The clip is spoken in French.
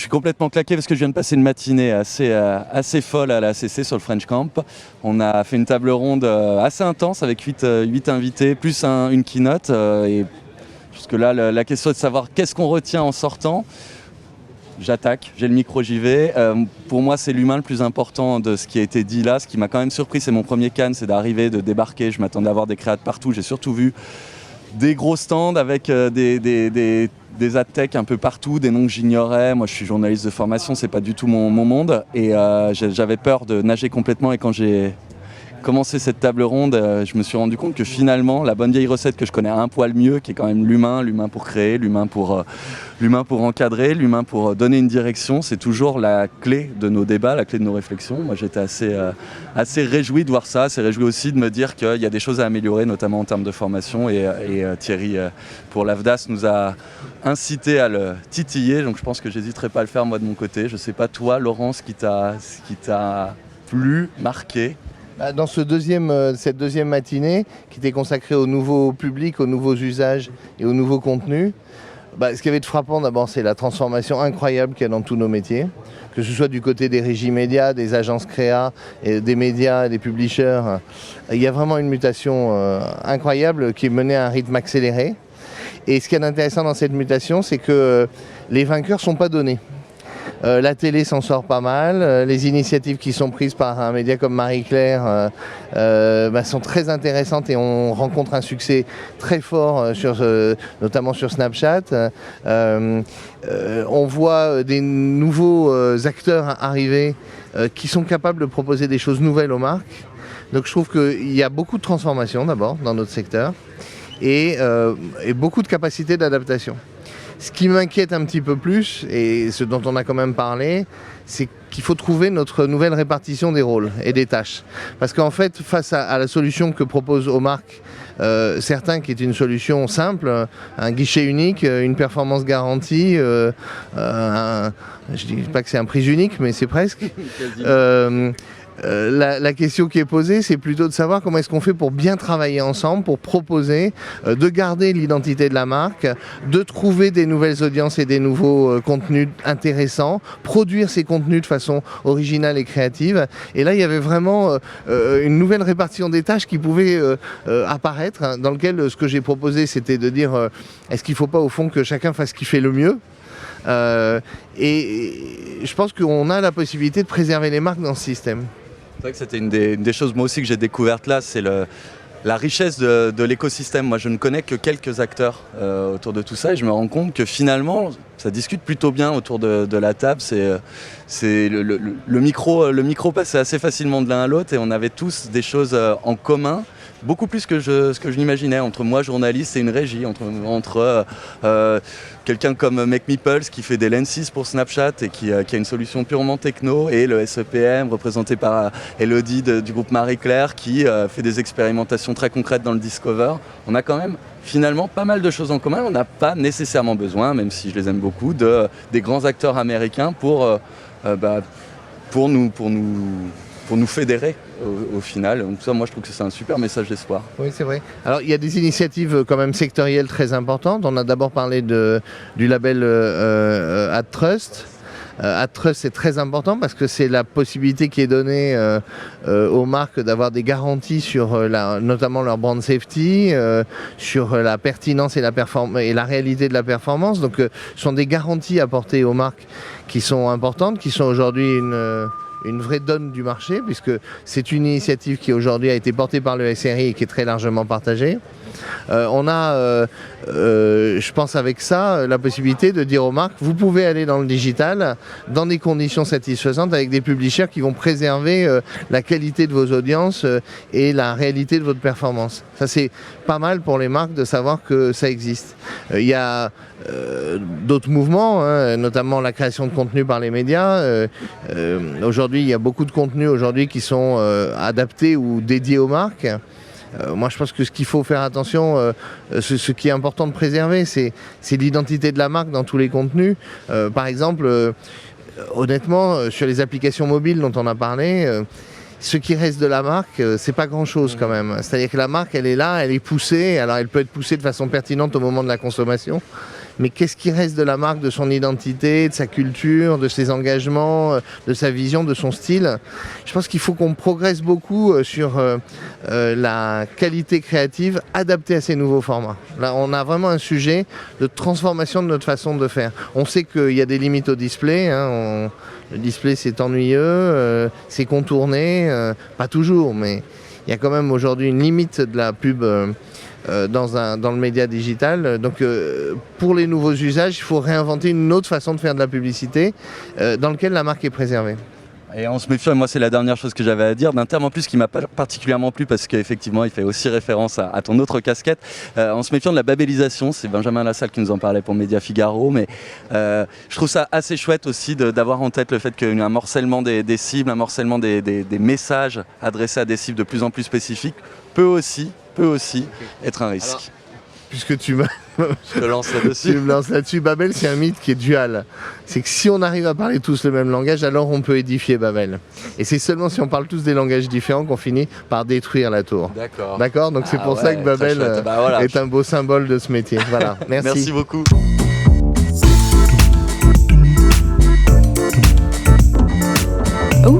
suis complètement claqué parce que je viens de passer une matinée assez folle à la ACC sur le French Camp. On a fait une table ronde assez intense avec 8 invités, plus une keynote. Et jusque-là, la question est de savoir qu'est-ce qu'on retient en sortant. J'attaque, j'ai le micro, j'y vais. Pour moi, c'est l'humain le plus important de ce qui a été dit là. Ce qui m'a quand même surpris, c'est mon premier Cannes, c'est d'arriver, de débarquer. Je m'attendais à avoir des créas de partout. J'ai surtout vu des gros stands avec des adtech un peu partout, des noms que j'ignorais. Moi, je suis journaliste de formation, c'est pas du tout mon monde. Et j'avais peur de nager complètement. Et quand j'ai commencé cette table ronde, je me suis rendu compte que finalement, la bonne vieille recette que je connais un poil mieux, qui est quand même l'humain pour créer, l'humain pour encadrer, l'humain pour donner une direction, c'est toujours la clé de nos débats, la clé de nos réflexions. Moi, j'étais assez réjoui de voir ça, assez réjoui aussi de me dire qu'il y a des choses à améliorer, notamment en termes de formation. Et Thierry, pour l'AFDAS, nous a incité à le titiller, donc je pense que j'hésiterai pas à le faire moi de mon côté. Je sais pas, toi, Laurent, ce qui t'a plu, marqué? Dans cette deuxième matinée qui était consacrée au nouveau public, aux nouveaux usages et aux nouveaux contenus, ce qu'il y avait de frappant d'abord, c'est la transformation incroyable qu'il y a dans tous nos métiers, que ce soit du côté des régies médias, des agences créa, et des médias, des publishers. Il y a vraiment une mutation incroyable qui est menée à un rythme accéléré. Et ce qui est intéressant dans cette mutation, c'est que les vainqueurs ne sont pas donnés. La télé s'en sort pas mal, les initiatives qui sont prises par un média comme Marie-Claire sont très intéressantes et on rencontre un succès très fort, notamment sur Snapchat. On voit des nouveaux acteurs arriver qui sont capables de proposer des choses nouvelles aux marques. Donc je trouve qu'il y a beaucoup de transformations d'abord dans notre secteur et beaucoup de capacité d'adaptation. Ce qui m'inquiète un petit peu plus, et ce dont on a quand même parlé, c'est qu'il faut trouver notre nouvelle répartition des rôles et des tâches. Parce qu'en fait, face à la solution que proposent aux marques certains, qui est une solution simple, un guichet unique, une performance garantie, je ne dis pas que c'est un prix unique, mais c'est presque. La question qui est posée, c'est plutôt de savoir comment est-ce qu'on fait pour bien travailler ensemble, pour proposer, de garder l'identité de la marque, de trouver des nouvelles audiences et des nouveaux contenus intéressants, produire ces contenus de façon originale et créative. Et là, il y avait vraiment une nouvelle répartition des tâches qui pouvait apparaître, dans lequel ce que j'ai proposé, c'était de dire est-ce qu'il ne faut pas au fond que chacun fasse ce qu'il fait le mieux ? Et je pense qu'on a la possibilité de préserver les marques dans ce système. C'est vrai que c'était une des choses moi aussi que j'ai découvertes là, c'est la richesse de l'écosystème. Moi je ne connais que quelques acteurs autour de tout ça et je me rends compte que finalement ça discute plutôt bien autour de la table. Le micro passe assez facilement de l'un à l'autre et on avait tous des choses en commun. Beaucoup plus que ce que je l'imaginais, entre moi, journaliste, et une régie, entre quelqu'un comme Make Meeples qui fait des lenses pour Snapchat et qui a une solution purement techno, et le SEPM représenté par Elodie du groupe Marie-Claire qui fait des expérimentations très concrètes dans le Discover. On a quand même finalement pas mal de choses en commun. On n'a pas nécessairement besoin, même si je les aime beaucoup, des grands acteurs américains pour nous fédérer au final. Donc ça, moi, je trouve que c'est un super message d'espoir. Oui, c'est vrai. Alors, il y a des initiatives quand même sectorielles très importantes. On a d'abord parlé du label AdTrust. AdTrust, c'est très important parce que c'est la possibilité qui est donnée aux marques d'avoir des garanties sur notamment leur brand safety, sur la pertinence et la réalité de la performance. Donc, ce sont des garanties apportées aux marques qui sont importantes, qui sont aujourd'hui une vraie donne du marché, puisque c'est une initiative qui aujourd'hui a été portée par le SRI et qui est très largement partagée. On a, je pense avec ça, la possibilité de dire aux marques, vous pouvez aller dans le digital dans des conditions satisfaisantes avec des publishers qui vont préserver la qualité de vos audiences et la réalité de votre performance. Ça, c'est pas mal pour les marques de savoir que ça existe. Il y a d'autres mouvements, notamment la création de contenu par les médias. Aujourd'hui, il y a beaucoup de contenus qui sont adaptés ou dédiés aux marques. Moi, je pense que ce qu'il faut faire attention, ce qui est important de préserver, c'est l'identité de la marque dans tous les contenus. Par exemple, honnêtement, sur les applications mobiles dont on a parlé, ce qui reste de la marque, c'est pas grand-chose quand même. C'est-à-dire que la marque, elle est là, elle est poussée. Alors, elle peut être poussée de façon pertinente au moment de la consommation. mais qu'est-ce qui reste de la marque, de son identité, de sa culture, de ses engagements, de sa vision, de son style. Je pense qu'il faut qu'on progresse beaucoup sur la qualité créative adaptée à ces nouveaux formats. Là, on a vraiment un sujet de transformation de notre façon de faire. On sait qu'il y a des limites au display, hein, le display c'est ennuyeux, c'est contourné, pas toujours, mais il y a quand même aujourd'hui une limite de la pub dans le média digital. Donc pour les nouveaux usages, il faut réinventer une autre façon de faire de la publicité dans laquelle la marque est préservée. Et on se méfie, moi c'est la dernière chose que j'avais à dire, d'un terme en plus qui m'a particulièrement plu parce qu'effectivement il fait aussi référence à ton autre casquette, en se méfiant de la babélisation. C'est Benjamin Lassalle qui nous en parlait pour Média Figaro, mais je trouve ça assez chouette aussi d'avoir en tête le fait qu'il y a un morcellement des cibles, un morcellement des messages adressés à des cibles de plus en plus spécifiques peut aussi être un risque. Alors, puisque tu me lances là-dessus. Tu me lances là-dessus. Babel, c'est un mythe qui est dual. C'est que si on arrive à parler tous le même langage, alors on peut édifier Babel. Et c'est seulement si on parle tous des langages différents qu'on finit par détruire la tour. D'accord. Donc c'est pour ça que Babel est un beau symbole de ce métier. Voilà. Merci. Merci beaucoup. Oh.